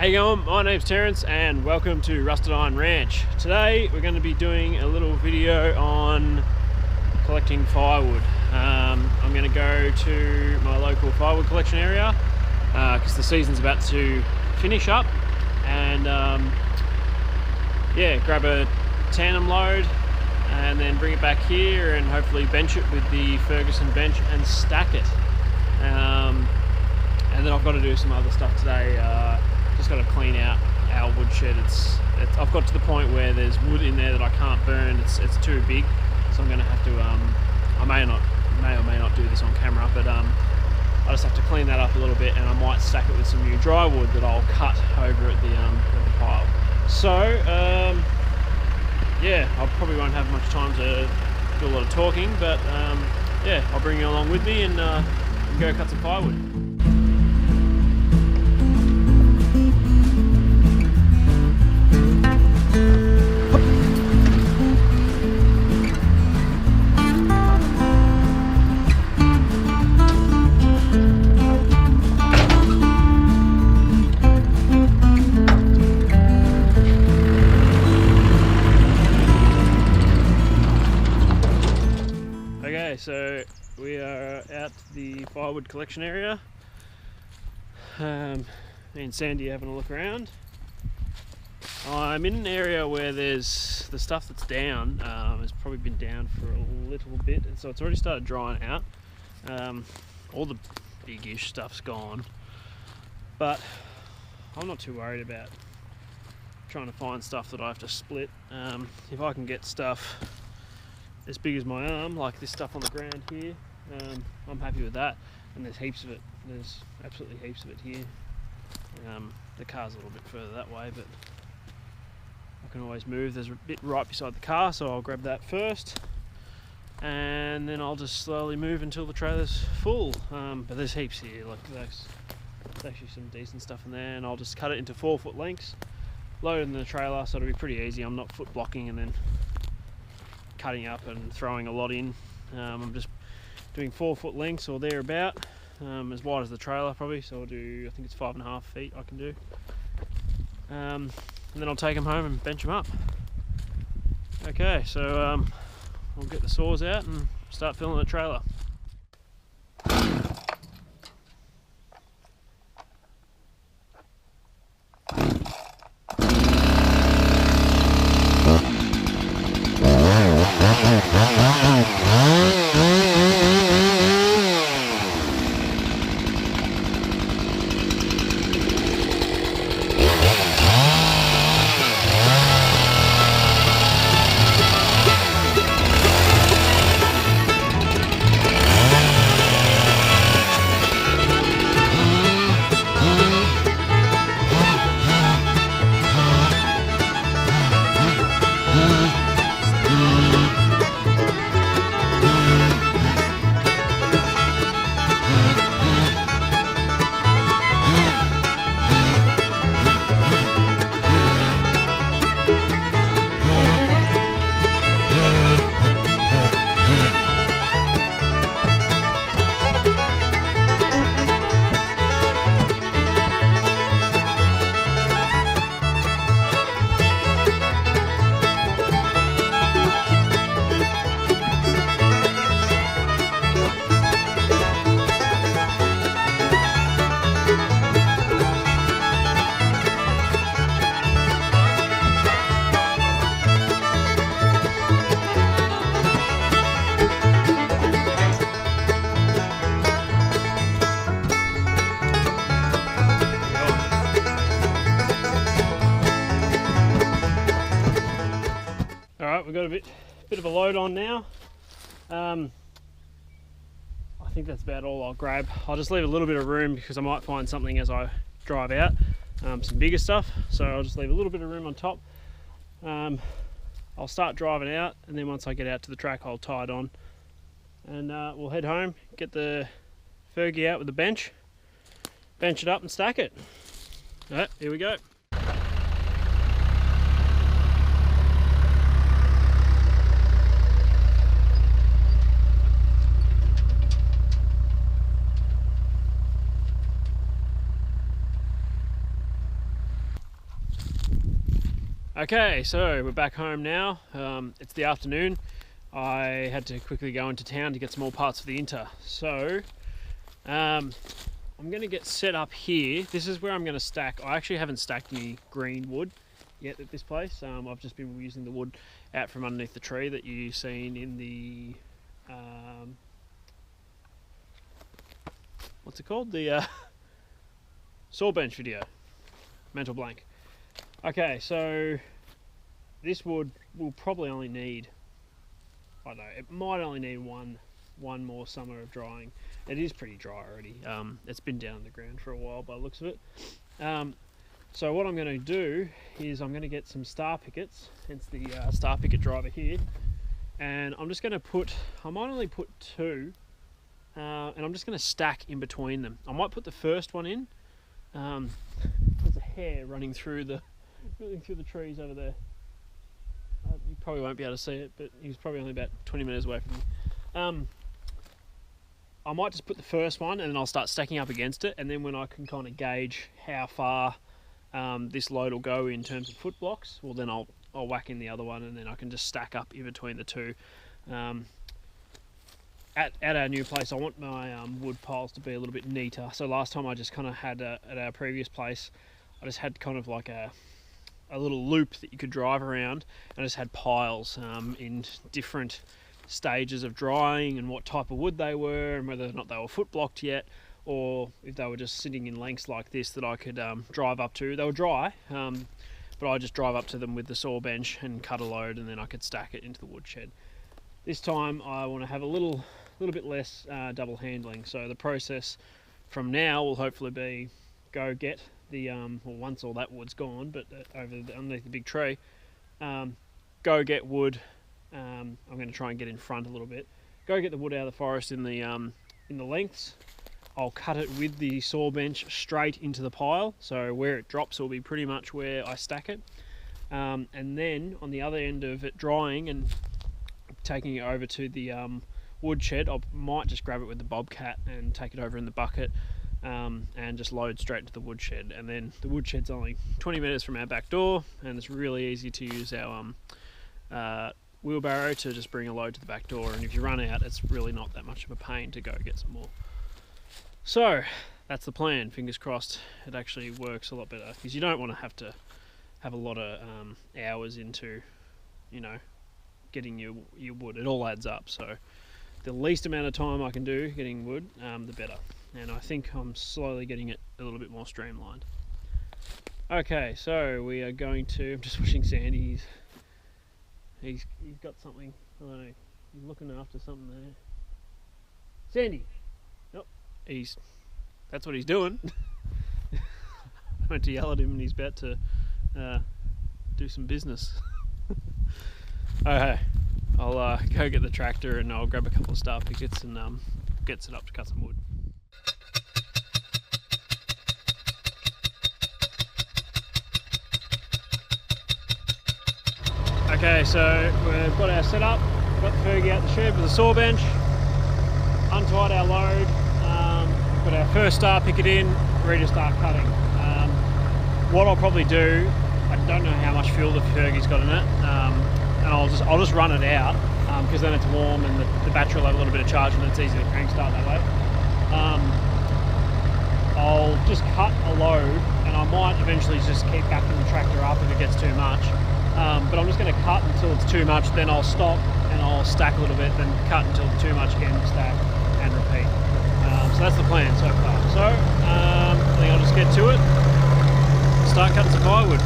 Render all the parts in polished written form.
How you going? My name's Terence and welcome to Rusted Iron Ranch. Today we're going to be doing a little video on collecting firewood. I'm going to go to my local firewood collection area because the season's about to finish up, and yeah, grab a tandem load and then bring it back here and hopefully bench it with the Ferguson bench and stack it. And then I've got to do some other stuff today. Just got to clean out our woodshed. I've got to the point where there's wood in there that I can't burn. It's too big, so I'm going to have to. I may or may not do this on camera, but I just have to clean that up a little bit, and I might stack it with some new dry wood that I'll cut over at the pile. So yeah, I probably won't have much time to do a lot of talking, but yeah, I'll bring you along with me and go cut some firewood. So we are at the firewood collection area. Me and Sandy are having a look around. I'm in an area where there's the stuff that's down has probably been down for a little bit, and so it's already started drying out. All the big-ish stuff's gone, but I'm not too worried about trying to find stuff that I have to split. If I can get stuff as big as my arm, like this stuff on the ground here, I'm happy with that. And there's heaps of it. There's absolutely heaps of it here. The car's a little bit further that way, but I can always move. There's a bit right beside the car, so I'll grab that first, and then I'll just slowly move until the trailer's full. But there's heaps here. Like there's actually some decent stuff in there, and I'll just cut it into 4-foot lengths, load it in the trailer, so it'll be pretty easy. I'm not foot blocking and then cutting up and throwing a lot in. I'm just doing 4-foot lengths or thereabout, as wide as the trailer probably, so I'll do, I think it's 5.5 feet I can do. And then I'll take them home and bench them up. Okay, so I'll get the saws out and start filling the trailer. We've got a bit of a load on now. I think that's about all I'll grab. I'll just leave a little bit of room because I might find something as I drive out, some bigger stuff, so I'll just leave a little bit of room on top. I'll start driving out, and then once I get out to the track I'll tie it on, and we'll head home, get the Fergie out with the bench it up and stack it. Alright, here we go. Okay, so we're back home now. It's the afternoon. I had to quickly go into town to get some more parts for the Inter. So I'm going to get set up here. This is where I'm going to stack. I actually haven't stacked any green wood yet at this place. I've just been using the wood out from underneath the tree that you've seen in the what's it called? The saw bench video. Mental blank. Okay, so this wood will probably only need, I don't know, it might only need one more summer of drying. It is pretty dry already. It's been down on the ground for a while by the looks of it. So what I'm going to do is I'm going to get some star pickets, hence the star picket driver here, and I'm just going to put, I might only put two, and I'm just going to stack in between them. I might put the first one in. There's a hair running through the trees over there. You probably won't be able to see it, but he's probably only about 20 metres away from me. I might just put the first one and then I'll start stacking up against it, and then when I can kind of gauge how far this load will go in terms of foot blocks, well then I'll whack in the other one, and then I can just stack up in between the two. At our new place, I want my wood piles to be a little bit neater. So last time I just kind of had, at our previous place, I just had kind of like a little loop that you could drive around, and I just had piles in different stages of drying and what type of wood they were and whether or not they were foot blocked yet, or if they were just sitting in lengths like this that I could drive up to. They were dry, but I just drive up to them with the saw bench and cut a load, and then I could stack it into the woodshed. This time I want to have a little bit less double handling, so the process from now will hopefully be go get the well, once all that wood's gone, but underneath the big tree, go get wood. I'm going to try and get in front a little bit. Go get the wood out of the forest in the lengths. I'll cut it with the saw bench straight into the pile, so where it drops will be pretty much where I stack it. And then on the other end of it drying and taking it over to the woodshed, I might just grab it with the bobcat and take it over in the bucket, and just load straight into the woodshed. And then the woodshed's only 20 metres from our back door, and it's really easy to use our wheelbarrow to just bring a load to the back door, and if you run out, it's really not that much of a pain to go get some more. So that's the plan. Fingers crossed it actually works a lot better, because you don't want to have a lot of hours into, you know, getting your wood. It all adds up, so the least amount of time I can do getting wood, the better. And I think I'm slowly getting it a little bit more streamlined. Okay, so we are going to, I'm just watching Sandy. He's got something, I don't know, he's looking after something there. Sandy! Nope, that's what he's doing. I went to yell at him and he's about to do some business. Okay, I'll go get the tractor and I'll grab a couple of star pickets and get set up to cut some wood. Okay, so we've got our setup, got the Fergie out the shed with the saw bench, untied our load, got our first star picket in, ready to start cutting. What I'll probably do, I don't know how much fuel the Fergie's got in it, and I'll just run it out, because then it's warm and the battery will have a little bit of charge and it's easy to crank start that way. I'll just cut a load, and I might eventually just keep backing the tractor up if it gets too much. But I'm just going to cut until it's too much, then I'll stop and I'll stack a little bit, then cut until it's too much again, stack and repeat. So that's the plan so far. So I think I'll just get to it, start cutting some firewood.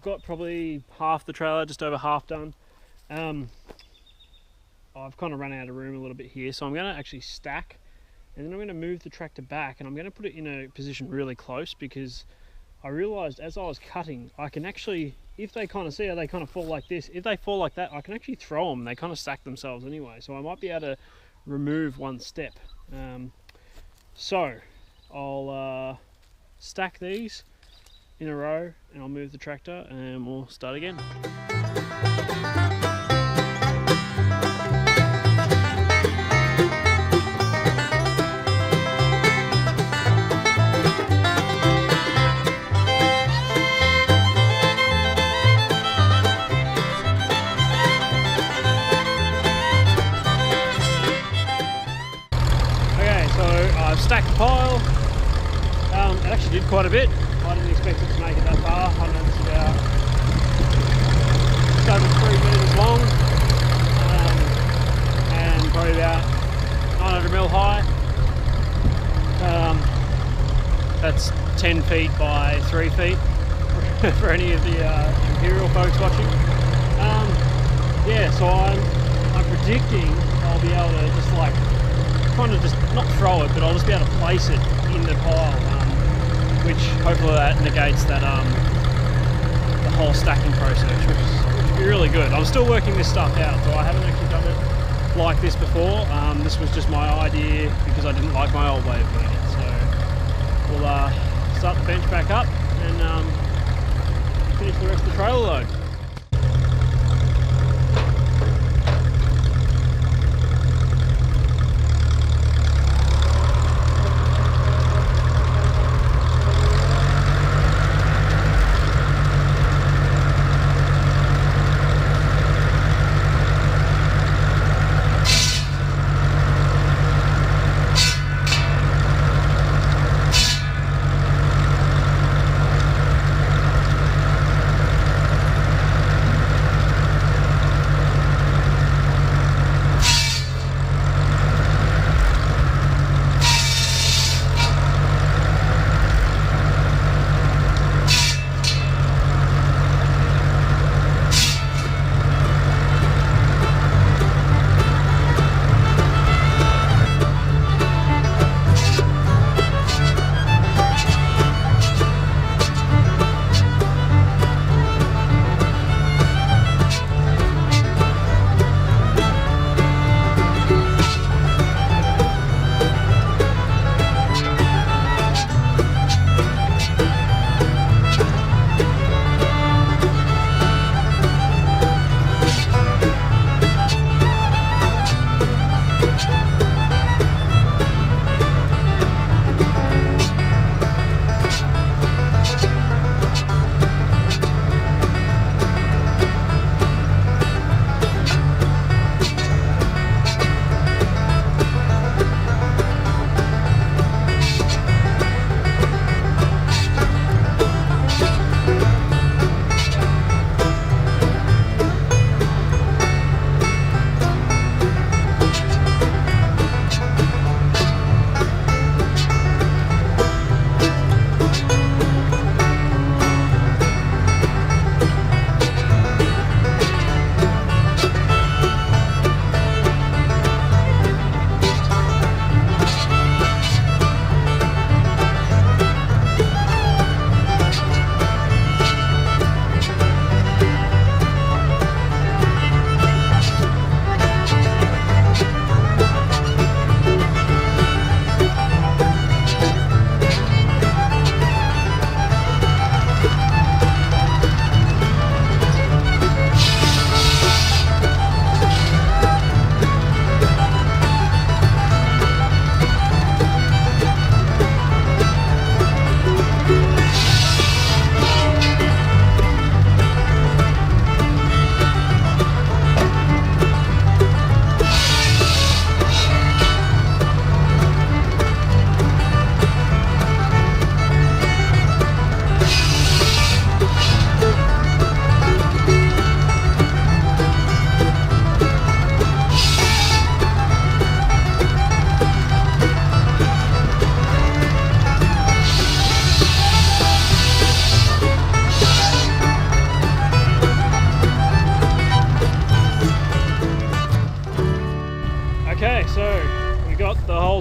got probably half the trailer, just over half done. I've kind of run out of room a little bit here, so I'm going to actually stack, and then I'm going to move the tractor back, and I'm going to put it in a position really close, because I realised as I was cutting, I can actually, if they kind of see how they kind of fall like this, if they fall like that, I can actually throw them. They kind of stack themselves anyway, so I might be able to remove one step. So I'll stack these in a row, and I'll move the tractor, and we'll start again. I've stacked the pile. It actually did quite a bit. I didn't expect it to make it that far. I know it's about just over 3 metres long, and probably about 900 mil high. That's 10 feet by 3 feet for any of the Imperial folks watching. Yeah, so I'm predicting I'll be able to just like kind of just not throw it, but I'll just be able to place it in the pile, which hopefully that negates that the whole stacking process, which would be really good. I'm still working this stuff out, so I haven't actually done it like this before. This was just my idea because I didn't like my old way of doing it. So we'll start the bench back up and finish the rest of the trailer load.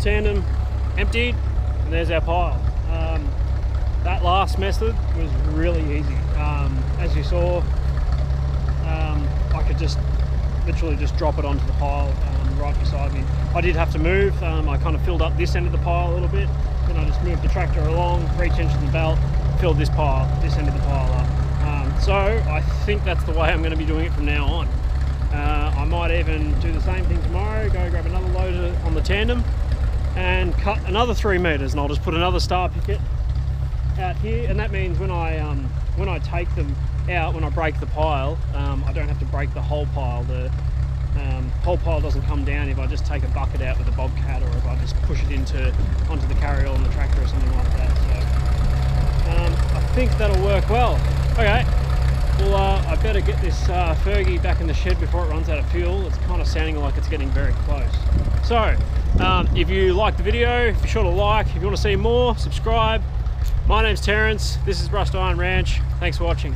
tandem emptied, and there's our pile. That last method was really easy. As you saw, I could just literally just drop it onto the pile right beside me. I did have to move. I kind of filled up this end of the pile a little bit, then I just moved the tractor along, reached into the belt, filled this end of the pile up. So I think that's the way I'm going to be doing it from now on. I might even do the same thing tomorrow, go grab another loader on the tandem and cut another 3 meters, and I'll just put another star picket out here, and that means when I take them out, when I break the pile, I don't have to break the whole pile. The whole pile doesn't come down if I just take a bucket out with a bobcat, or if I just push it onto the carryall on the tractor or something like that. So I think that'll work well. Okay, well I better get this Fergie back in the shed before it runs out of fuel. It's kind of sounding like it's getting very close. So if you liked the video, be sure to like. If you want to see more, subscribe. My name's Terence, this is Rust Iron Ranch. Thanks for watching.